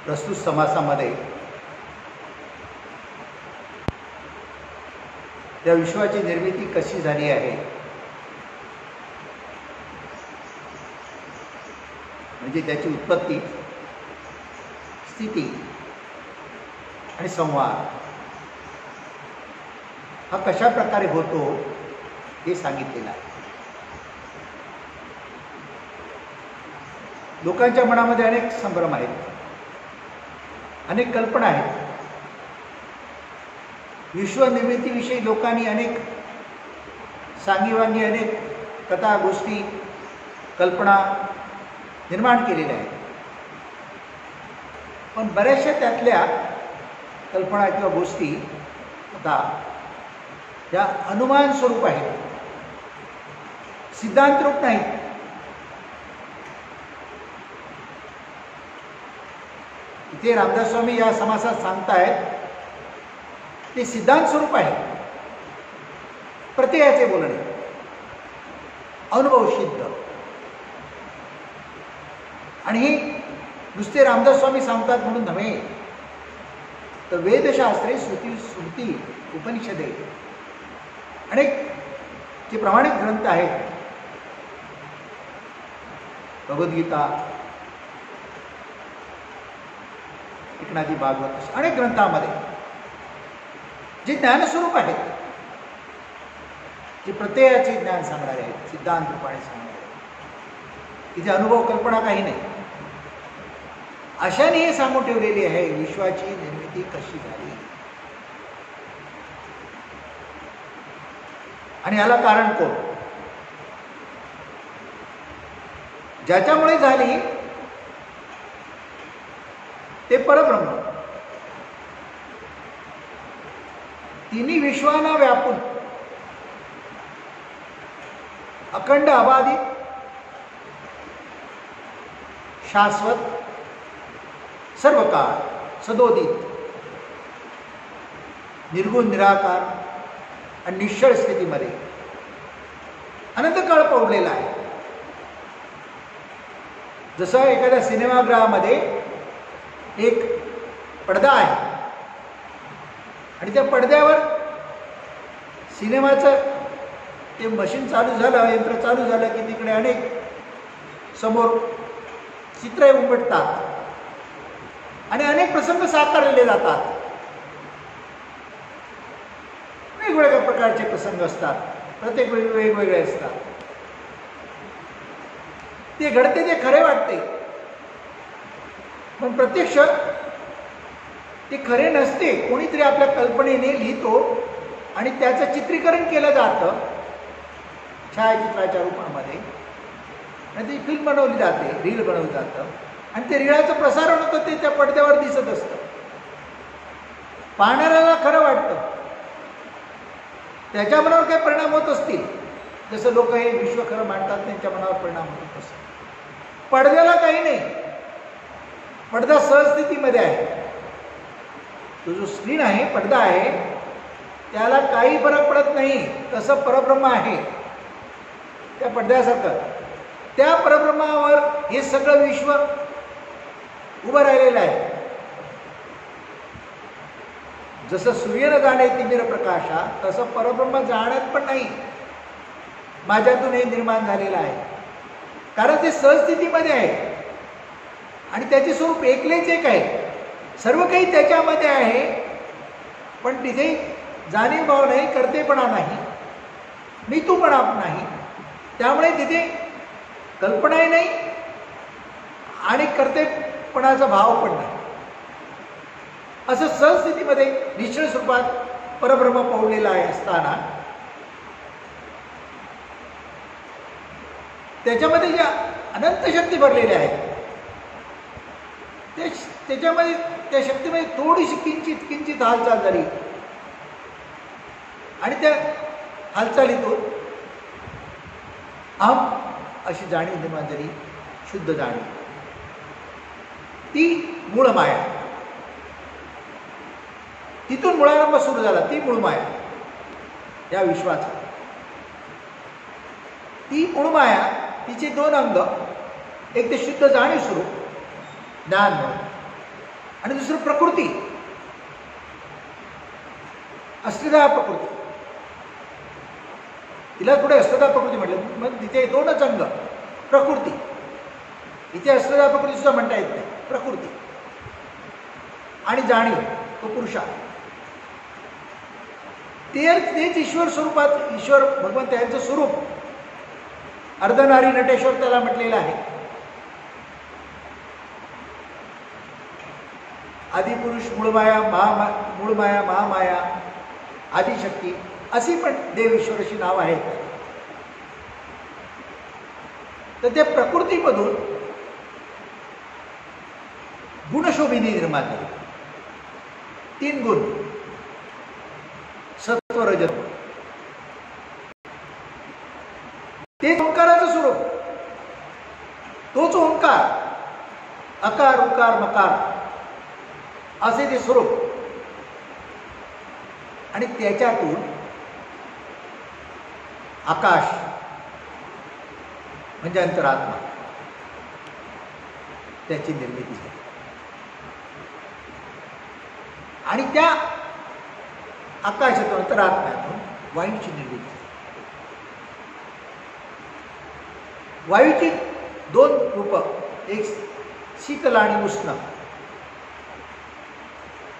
प्रस्तुत समासामध्ये त्या विश्वाची निर्मिती कशी झाली आहे, म्हणजे त्याची उत्पत्ती, स्थिती आणि संवाद हा कशा प्रकारे होतो हे सांगितलेलं आहे. लोकांच्या मनामध्ये अनेक संभ्रम आहेत, अनेक कल्पना आहेत. विश्वनिर्मितीविषयी लोकांनी अनेक सांगीवांगी, अनेक कथा, गोष्टी, कल्पना निर्माण केलेल्या आहेत. पण बऱ्याचशा त्यातल्या कल्पना किंवा गोष्टी आता या अनुमान स्वरूप आहेत, सिद्धांत रूप नाहीत. इथे रामदास स्वामी या समासात सांगतायत ते सिद्धांत स्वरूप आहे, प्रत्ययाचे बोलणे, अनुभव सिद्ध. आणि हे नुसते रामदास स्वामी सांगतात म्हणून नव्हे, तर वेदशास्त्रे, श्रुती, स्मृती, उपनिषदे, अनेक जे प्रामाणिक ग्रंथ आहेत, भगवद्गीता, एकनाथी भागवत, अनेक ग्रंथांमध्ये जे ज्ञानस्वरूप आहेत, जे प्रत्ययाचे ज्ञान सांगणारे आहेत, सिद्धांत रूपाने सांगणारे आहेत, इथे अनुभव, कल्पना काही नाही. अशाने हे सांगून ठेवलेली आहे विश्वाची निर्मिती कशी झाली. आणि याला कारण कोण? ज्याच्यामुळे झाली ते परब्रह्म. तिन्ही विश्वांना व्यापून अखंड, अबाधित, शाश्वत, सर्व काळ, सदोदित, निर्गुण, निराकार आणि निश्चळ स्थितीमध्ये अनंत काळ पडलेला आहे. जसं एखाद्या सिनेमागृहामध्ये एक पडदा आहे आणि त्या पडद्यावर सिनेमाचं ते मशीन चालू झालं, यंत्र चालू झालं की तिकडे अनेक समोर चित्रे उमटतात आणि अनेक प्रसंग साकारले जातात. वेगवेगळ्या प्रकारचे प्रसंग असतात, प्रत्येक वेगवेगळे असतात. ते घडते ते खरे वाटते, पण प्रत्यक्ष ते खरे नसते. कोणीतरी आपल्या कल्पनेने लिहितो आणि त्याचं चित्रीकरण केलं जातं छायाचित्राच्या रूपामध्ये, आणि ती फिल्म बनवली जाते, रील बनवलं जातं आणि ते रीळाचं प्रसारण होतं, ते त्या पडद्यावर दिसत असतं. पाहणाऱ्याला खरं वाटतं, त्याच्या मनावर काही परिणाम होत असतील, जसं लोक हे विश्व खरं मांडतात त्यांच्या मनावर परिणाम होत असतो. पडद्याला काही नाही, पडदा सहस्थितीमध्ये आहे. तो जो स्क्रीन आहे, पडदा आहे, त्याला काही फरक पडत नाही. तसं परब्रह्म आहे त्या पडद्यासारखं. त्या परब्रह्मावर हे सगळं विश्व उभं राहिलेलं आहे. जसं सूर्य जाणे तिमिर प्रकाशा, तसं परब्रह्म जाणत पण नाही. माझ्यातून हे निर्माण झालेलं आहे, कारण ते सहस्थितीमध्ये आहे आणि त्याचे स्वरूप एकलेच एक आहे. सर्व काही त्याच्यामध्ये आहे, पण तिथे जाणीवभाव नाही, कर्तेपणा नाही, मी तूपणा नाही. त्यामुळे तिथे कल्पनाही नाही आणि कर्तेपणाचा भाव पण नाही. असं सहस्थितीमध्ये निश्चळ स्वरूपात परब्रह्म पावलेला आहे असताना त्याच्यामध्ये ज्या अनंत शक्ती भरलेल्या आहेत, त्याच्यामध्ये त्या शक्तीमध्ये थोडीशी किंचित हालचाल झाली आणि त्या हालचालीतून अहम अशी जाणीव निर्माण झाली, शुद्ध जाणीव. ती मूळ माया. तिथून मुळारंभ सुरू झाला, ती मूळ माया या विश्वाचा. ती मूळ माया, तिचे दोन अंग, एक ते शुद्ध जाणीव स्वरूप ज्ञान म्हणून. आणि दुसरं प्रकृती, अस्थिता प्रकृती. तिला पुढे अस्थिता प्रकृती म्हटलं. मग तिथे दोनच अंग, प्रकृती. इथे अस्थिता प्रकृती सुद्धा म्हणता येत नाही, प्रकृती आणि जाणीव, तो पुरुषा. तेच ईश्वर स्वरूपात, ईश्वर भगवंत यांचं स्वरूप अर्धनारी नटेश्वर त्याला म्हटलेलं आहे. आदिपुरुष, मूळमाया, मूळमाया, महामाया, आदिशक्ती अशी पण देव ईश्वर अशी नाव आहेत. तर त्या प्रकृतीमधून गुणशोभिनी निर्माण झाली. 3 गुण, सत्व, रजत. ते ओंकाराचं स्वरूप, तोच ओंकार, अकार उकार मकार असे ते स्वरूप. आणि त्याच्यातून आकाश म्हणजे अंतरात्मा, त्याची निर्मिती झाली. आणि त्या आकाशातून, अंतरात्म्यातून वायूची निर्मिती झाली. वायूची 2 रूप, एक शीतल आणि उष्ण.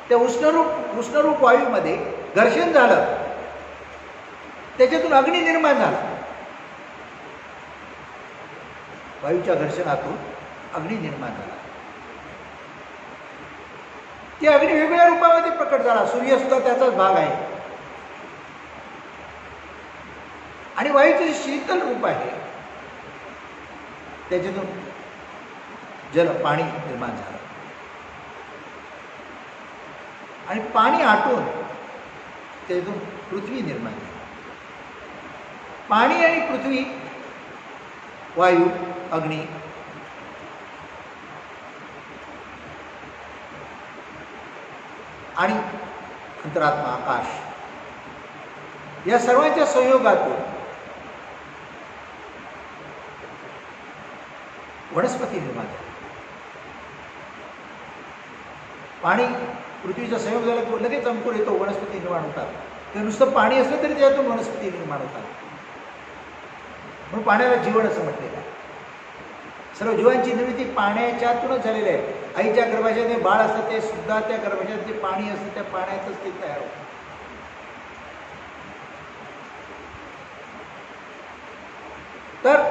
त्या उष्णरूप वायूमध्ये घर्षण झालं, त्याच्यातून अग्नी निर्माण झाला. वायूच्या घर्षणातून अग्नी निर्माण झाला. ते अग्नी वेगवेगळ्या रूपामध्ये प्रकट झाला. सूर्य सुद्धा त्याचाच भाग आहे. आणि वायूचे शीतल रूप आहे, त्याच्यातून जल, पाणी निर्माण झालं. आणि पाणी आटून त्यातून पृथ्वी निर्माण झाली. पाणी आणि पृथ्वी, वायू, अग्नी आणि अंतरात्मा, आकाश, या सर्वांच्या संयोगातून वनस्पती निर्माण झाली. पाणी पृथ्वीचा संयोग झाला की लगेच अंकुर येतो, वनस्पती निर्माण होतात. ते नुसतं पाणी असलं तरी त्यातून वनस्पती निर्माण होतात. म्हणून पाण्याला जीवन असं म्हटलेलं आहे. सर्व जीवांची निर्मिती पाण्याच्यातूनच झालेली आहे. आईच्या गर्भाशयात जे बाळ असतं ते सुद्धा त्या गर्भाशयात जे पाणी असतं त्या पाण्यातच ते तयार होतं. तर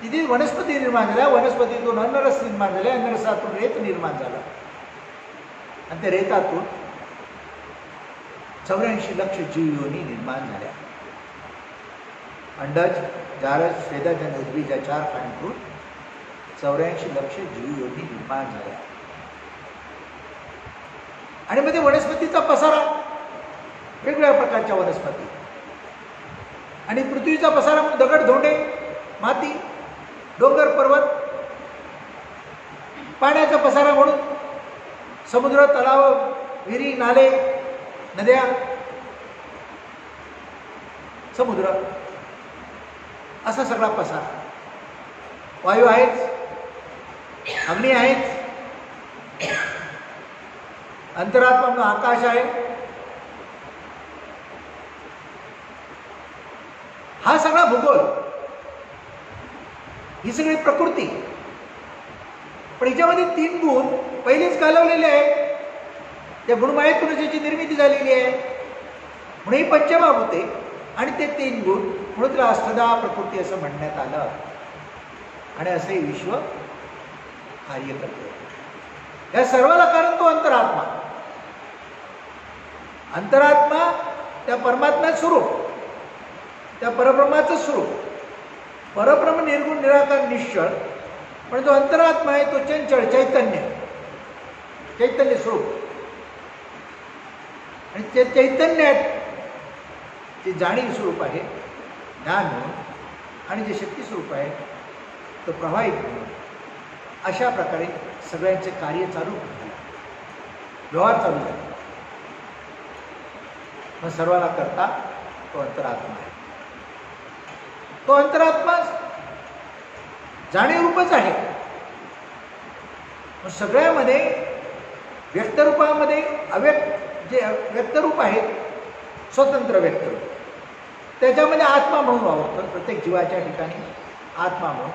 तिथे वनस्पती निर्माण झाल्या, वनस्पतीतून अन्नरस निर्माण झाले, अन्नरसातून रेत निर्माण झाला. आणि त्या रेतातून 84 लक्ष जीव योनी निर्माण झाल्या. अंडज, जारज, स्वेदज आणि उद्भिज या 4 खाणीतून 84 लक्ष जीव योनी निर्माण झाल्या. आणि मध्ये वनस्पतीचा पसारा, वेगवेगळ्या प्रकारच्या वनस्पती. आणि पृथ्वीचा पसारा म्हणजे दगड, धोंडे, माती, डोंगर, पर्वत. पाण्याचा पसारा म्हणून समुद्र, तलाव, विहिरी, नाले, नद्या, समुद्र, असा सगळा पसारा. वायू आहेच, अग्नी आहेच, अंतरात्मा म्हणून आकाश आहे. हा सगळा भूगोल, ही सगळी प्रकृती. पण हिच्यामध्ये 3 गुण पहिलेच घालवलेले आहेत. त्या गुणमायेतून ज्याची निर्मिती झालेली आहे म्हणून ही पंचमहाभूते आणि ते 3 गुण, म्हणून त्याला अष्टधा प्रकृती असं म्हणण्यात आलं. आणि असे विश्व कार्य करते. या सर्वाला कारण तो अंतरात्मा. अंतरात्मा त्या परमात्म्याचं स्वरूप, त्या परब्रह्माचं स्वरूप. परब्रह्म निर्गुण, निराकार, निश्चळ. पण जो अंतरात्मा आहे तो चंचल, चैतन्य स्वरूप. आणि ते चैतन्यात जे जाणीव स्वरूप आहे, ज्ञान म्हणून, आणि जे शक्ती स्वरूप आहे तो प्रवाहित म्हणून, अशा प्रकारे सगळ्यांचे कार्य चालू झाले, व्यवहार चालू झाले. मग सर्वाला करता तो अंतरात्मा आहे. तो अंतरात्मा जाणीव रूपच आहे. सगळ्यामध्ये व्यक्तरूपामध्ये जे व्यक्तरूप आहेत स्वतंत्र व्यक्तरूप, त्याच्यामध्ये आत्मा म्हणून वावरतो प्रत्येक जीवाच्या ठिकाणी आत्मा म्हणून,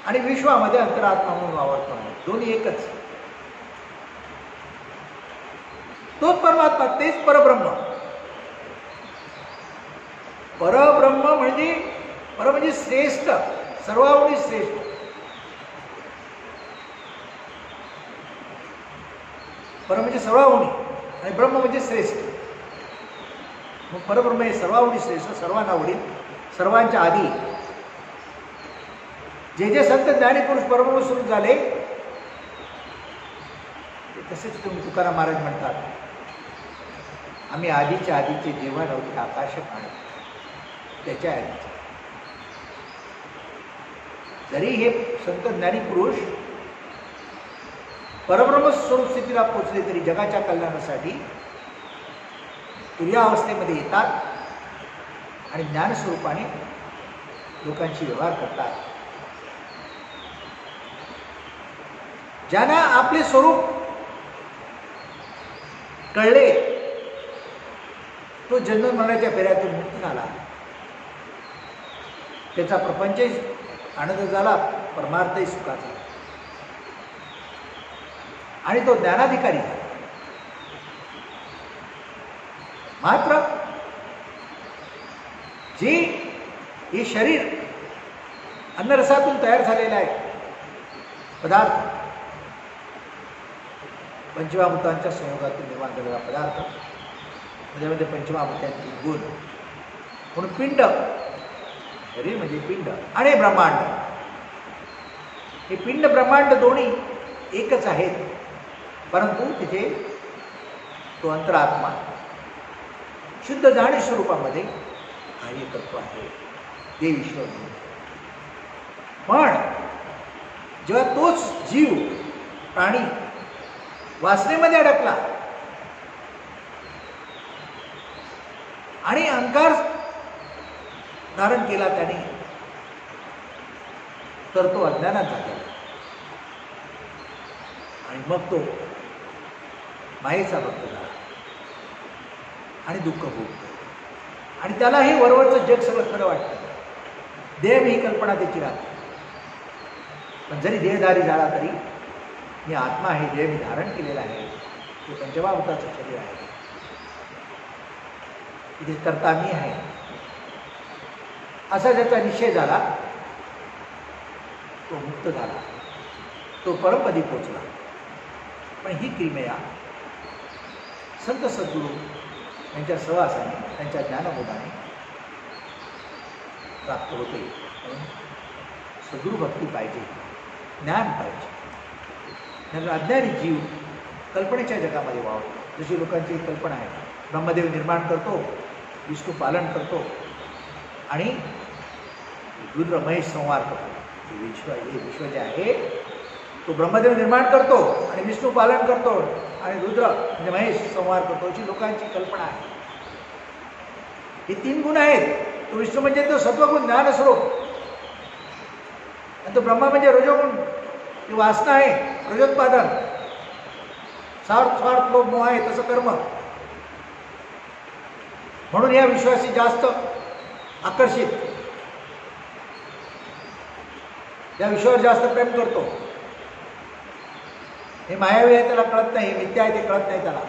आणि विश्वामध्ये अंतरात्मा म्हणून वावरतो. दोन्ही एकच. तोच परमात्मा, तेच परब्रह्म. परब्रह्म म्हणजे म्हणजे श्रेष्ठ, सर्वांनी श्रेष्ठ. पर म्हणजे सर्वांनी आणि ब्रह्म म्हणजे श्रेष्ठ. मग परब्रह्म हे सर्वांनी श्रेष्ठ, सर्वांना आवडील, सर्वांच्या आधी. जे जे संत ज्ञानीपुरुष परब्रह्म स्वरूप झाले तसेच तुम्ही तुकाराम महाराज म्हणतात, आम्ही आधीच्या आधीचे जेव्हा नव्हते आकाश पाणी त्याच्या आधीचे. जरी हे संत ज्ञानीपुरुष परब्रह्म स्वरूप स्थितीला पोचले तरी जगाच्या कल्याणासाठी तुर्यावस्थेमध्ये येतात आणि ज्ञानस्वरूपाने लोकांशी व्यवहार करतात. ज्यांना आपले स्वरूप कळले तो जन्म मरणाच्या फेऱ्यातून मुक्त झाला, त्याचा प्रपंचही आनंद झाला, परमार्थही सुखाचा, आणि तो ज्ञानाधिकारी झाला. मात्र जे हे शरीर अन्नरसातून तयार झालेला आहे पदार्थ, पंचमहाभूतांच्या संयोगातून निर्माण झालेला पदार्थ, त्याच्यामध्ये पंचमहाभूतांचे गुण म्हणून पिंड, शरीर म्हणजे पिंड आणि ब्रह्मांड. हे पिंड ब्रह्मांड दोन्ही एकच आहेत, परंतु तिथे तो अंतरात्मा शुद्ध जाणी स्वरूपामध्ये कार्य करतो आहे, ते ईश्वर. पण जेव्हा तोच जीव प्राणी वासनेमध्ये अडकला आणि अहंकार धारण केला त्याने, तर तो अज्ञानात झाला आणि मग तो मायेचा भक्त झाला आणि दुःख भोगतो. आणि त्याला हे वरवरचं जग सगळं खरं वाटतं. देह ही कल्पना त्याची राहते. पण जरी देहधारी झाला तरी मी आत्मा आहे, देह मी धारण केलेला आहे, ते पंचमहाभूताचं शरीर आहे, इथे करता मी आहे, असा ज्याचा निश्चय झाला तो मुक्त झाला, तो परमपदी पोचला. पण ही क्रिमेया संत सद्गुरू यांच्या सहवासाने, त्यांच्या ज्ञानबोधाने प्राप्त होते. म्हणून सद्गुरू भक्ती पाहिजे, ज्ञान पाहिजे. अज्ञानी जीव कल्पनेच्या जगामध्ये वावरतो. जशी लोकांची कल्पना आहे, ब्रह्मदेव निर्माण करतो, विष्णू पालन करतो आणि रुद्र महेश संहार करतो. हे विश्व जे आहे तो ब्रह्मदेव निर्माण करतो आणि विष्णू पालन करतो आणि रुद्र म्हणजे महेश संहार करतो, अशी लोकांची कल्पना आहे. हे तीन गुण आहेत. तो विष्णू म्हणजे तो सत्वगुण ज्ञानस्वरूप, आणि तो ब्रह्मा म्हणजे रजोगुण, ती वासना आहे, रजोत्पादन, स्वार्थ लोभ मोह आहे तसं कर्म. म्हणून या विश्वाशी जास्त आकर्षित, या विश्वावर जास्त प्रेम करतो. हे मायावी आहे त्याला कळत नाही, हे मिथ्या आहे ते कळत नाही त्याला.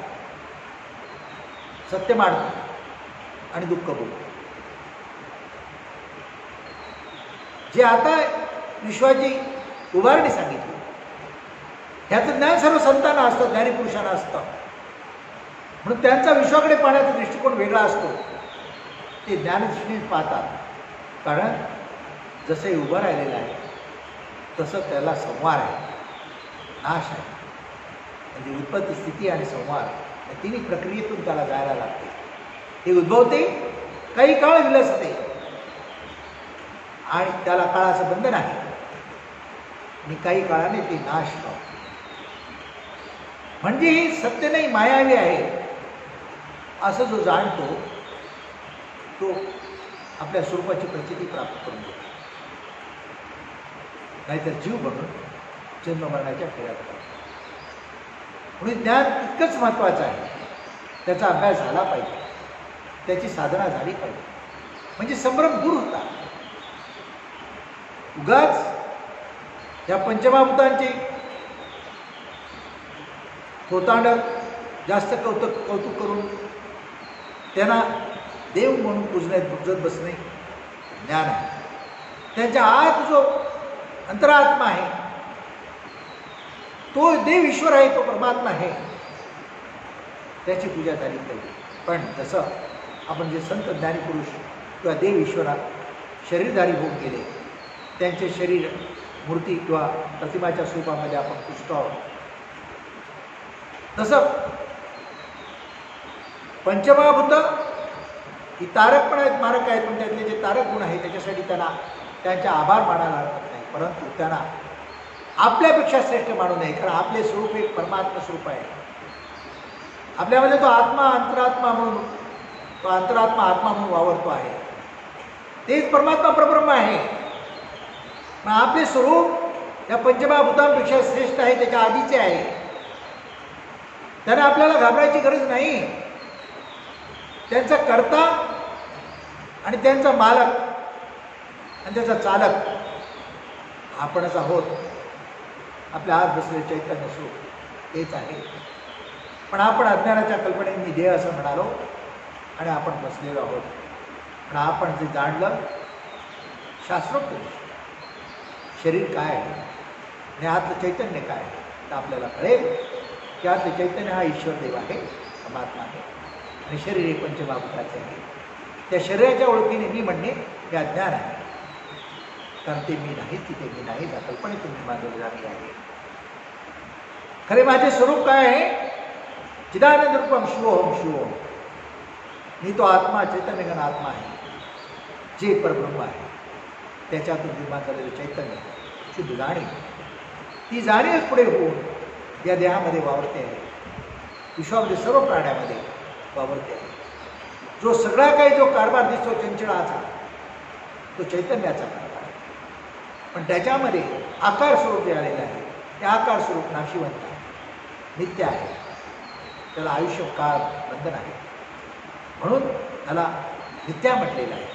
सत्य मानतो आणि दुःख भोगतो. जे आता विश्वाची उभारणी सांगितली, ह्याचं ज्ञान सर्व संतांना असतं, ज्ञानीपुरुषांना असतं. म्हणून त्यांचा विश्वाकडे पाहण्याचा दृष्टिकोन वेगळा असतो. ते ज्ञानदृष्टीने पाहतात, कारण जसं हे उभं राहिलेलं आहे तसं त्याला संहार आहे, नाश आहे. म्हणजे उत्पत्ती, स्थिती आणि संहार या तिन्ही प्रक्रियेतून त्याला जायला लागते. हे उद्भवते, काही काळ विलसते आणि त्याला काळाचं बंधन आहे आणि काही काळाने ते नाश पावते. म्हणजे ही सत्य नाही, मायावी आहे असं जो जाणतो तो आपल्या स्वरूपाची प्रचिती प्राप्त करून घेतो. नाहीतर जीव बनून जन्म मरणाच्या फेऱ्यात पडतो. म्हणून ज्ञान तितकंच महत्त्वाचं आहे. त्याचा अभ्यास झाला पाहिजे, त्याची साधना झाली पाहिजे, म्हणजे संभ्रम दूर होता. उगाच या पंचमहाभूतांची कोतांडक जास्त कौतुक करून त्यांना देव म्हणून पूजत बसणे ज्ञान आहे. त्यांच्या आत जो अंतरात्मा आहे तो देव ईश्वर आहे, तो परमात्मा आहे, त्याची पूजा झाली पाहिजे. पण जसं आपण जे संत ज्ञानी पुरुष किंवा देव ईश्वरा शरीरधारी होऊन गेले, त्यांचे शरीर मूर्ती किंवा प्रतिमाच्या स्वरूपामध्ये आपण पुजतो आहोत, तसं पंचमहाभूत ही तारक पण आहेत, मारक आहेत, पण त्यातले जे तारक गुण आहेत त्याच्यासाठी त्यांना त्यांचे आभार मानायला हरकत नाही. परंतु त्यांना आपल्यापेक्षा श्रेष्ठ मानू नये, कारण आपले स्वरूप एक परमात्मा स्वरूप आहे. आपल्यामध्ये तो आत्मा अंतरात्मा म्हणून, तो अंतरात्मा आत्मा म्हणून वावरतो आहे, तेच परमात्मा परब्रह्म आहे. पण आपले स्वरूप या पंचमहाभूतांपेक्षा श्रेष्ठ आहे, त्याच्या आधीचे आहे. त्यांना आपल्याला घाबरायची गरज नाही. त्यांचा कर्ता आणि त्यांचा मालक आणि त्याचा चालक आपणच आहोत. आपल्या आत बसलेले चैतन्य स्वरूप तेच आहे. पण आपण अज्ञानाच्या कल्पनेने देह असं म्हणालो आणि आपण बसलेलो आहोत. पण आपण जे जाणलं शास्त्रोक्त शरीर काय आहे आणि आतलं चैतन्य काय आहे, तर आपल्याला कळेल की आतलं चैतन्य हा ईश्वर देव आहे, परमात्मा आहे, आणि शरीर हे पंचमहाभूताचे आहे. त्या शरीराच्या ओळखीने मी म्हणणे हे अज्ञान आहे, कारण ते मी नाही, तिथे मी नाही, त्या कल्पनेतून मी मानवले जाणे आहे. खरे माझे स्वरूप काय आहे? चिदानंद रूपम शिवोहम शिवोहम. मी तो आत्मा, चैतन्यघन आत्मा आहे, जे परब्रह्म आहे. त्याच्यातून निर्माण झालेलं चैतन्य, शुद्ध जाणीव, ती जाणीव पुढे होऊन या देहामध्ये वावरते आहे, विश्वामध्ये सर्व प्राण्यामध्ये वावरते आहे. जो सगळा काही जो कारभार दिसतो चंचळाचा, तो चैतन्याचा कारभार आहे. पण त्याच्यामध्ये आकार स्वरूप जे आलेलं आहे, ते आकार स्वरूप नाशिवंत आहे, नित्य आहे, त्याला आयुष्य काळ बंधन आहे. म्हणून त्याला मिथ्या म्हटलेलं आहे,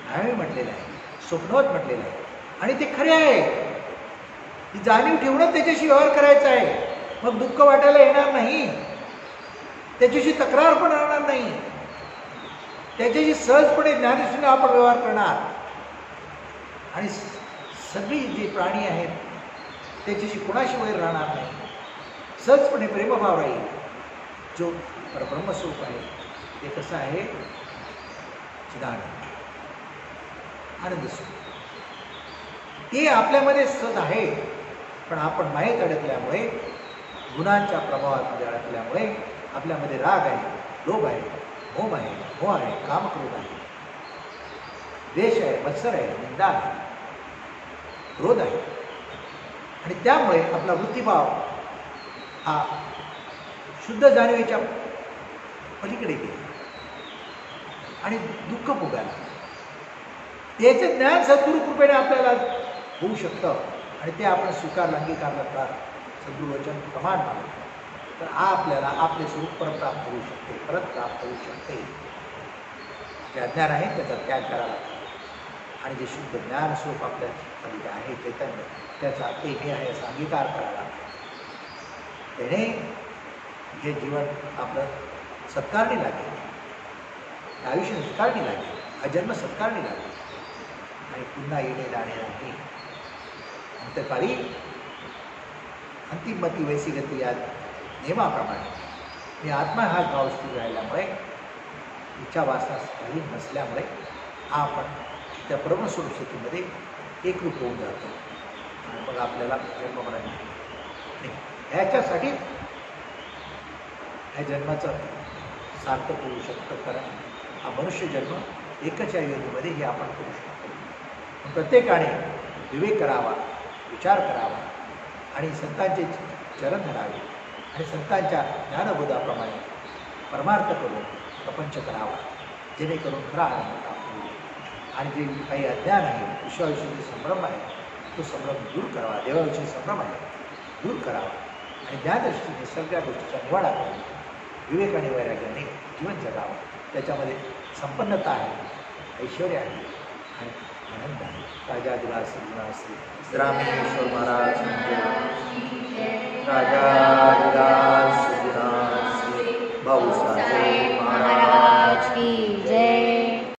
मायावी म्हटलेलं आहे, स्वप्नवत म्हटलेलं आहे. आणि ते खरे आहे. ही जाणीव ठेवूनच त्याच्याशी व्यवहार करायचा आहे. मग दुःख वाटायला येणार नाही, त्याच्याशी तक्रार पण राहणार नाही, त्याच्याशी सहजपणे ज्ञानेश्वरीने आपण व्यवहार करणार. आणि सगळी जी प्राणी आहेत त्याच्याशी कुणाशी वैर राहणार नाही, सहजपणे प्रेमभाव राहील. जो परब्रह्मस्वरूप आहे ते कसं आहे? चिदानंद, आनंद स्वरूप. ते आपल्यामध्ये सहज आहे, पण आपण मायेत अडकल्यामुळे, गुणांच्या प्रभावामध्ये अडकल्यामुळे आपल्यामध्ये राग आहे, लोभ आहे, मोह आहे, मोह आहे, कामक्रोध आहे, द्वेष आहे, मत्सर आहे, निंदा आहे, क्रोध आहे. आणि त्यामुळे आपला वृत्तीभाव हा शुद्ध जाणीवेच्या पलीकडे गेला आणि दुःख भोगायला. त्याचं ज्ञान सद्गुरु कृपेने आपल्याला होऊ शकतं आणि ते आपण स्वीकारलं, अंगीकारलं तर सद्गुरुवचन प्रमाण मानलं तर आपल्याला आपले स्वरूप परत प्राप्त होऊ शकते, परत प्राप्त होऊ शकते. जे अज्ञान आहे त्याचा त्याग करावा आणि जे शुद्ध ज्ञान स्वरूप आपल्या आहे चैतन्य, त्याचा ते हे आहे असा अंगीकार करावा. त्याने हे जीवन आपलं सत्कारणी लागेल, आयुष्य सत्कारणी लागेल, हा जन्म सत्कारणी लागेल आणि पुन्हा येणे जाणे नाही. अंतकाळी अंतिम मती वैसी गती या नियमाप्रमाणे मी आत्मा हा भाव स्थिर राहिल्यामुळे, इच्छा वासना काही नसल्यामुळे आपण त्या परमस्वरूप स्थितीमध्ये एकरूप होऊन जातो आणि मग आपल्याला जन्ममरण नाही. ह्याच्यासाठी ह्या जन्माचं सार्थक होऊ शकतं, कारण हा मनुष्य जन्म एकच या योनीमध्ये हे आपण करू शकतो. पण प्रत्येकाने विवेक करावा, विचार करावा आणि संतांचे चरण धरावे आणि संतांच्या ज्ञानबोधाप्रमाणे परमार्थ करून प्रपंच करावा, जेणेकरून खरा आनंद प्राप्त होईल. आणि जे काही अज्ञान आहे, विश्वाविषयी संभ्रम आहे, तो संभ्रम दूर करावा. देवाविषयी संभ्रम आहे, दूर करावा. आणि त्या दृष्टीने सगळ्या गोष्टीचा निवाडा करून विवेक आणि वैराग्याने जीवन जगावं. त्याच्यामध्ये संपन्नता आहे, ऐश्वर्य आहे आणि आनंद आहे. राजा दिलास श्री रामेश्वर महाराज राजा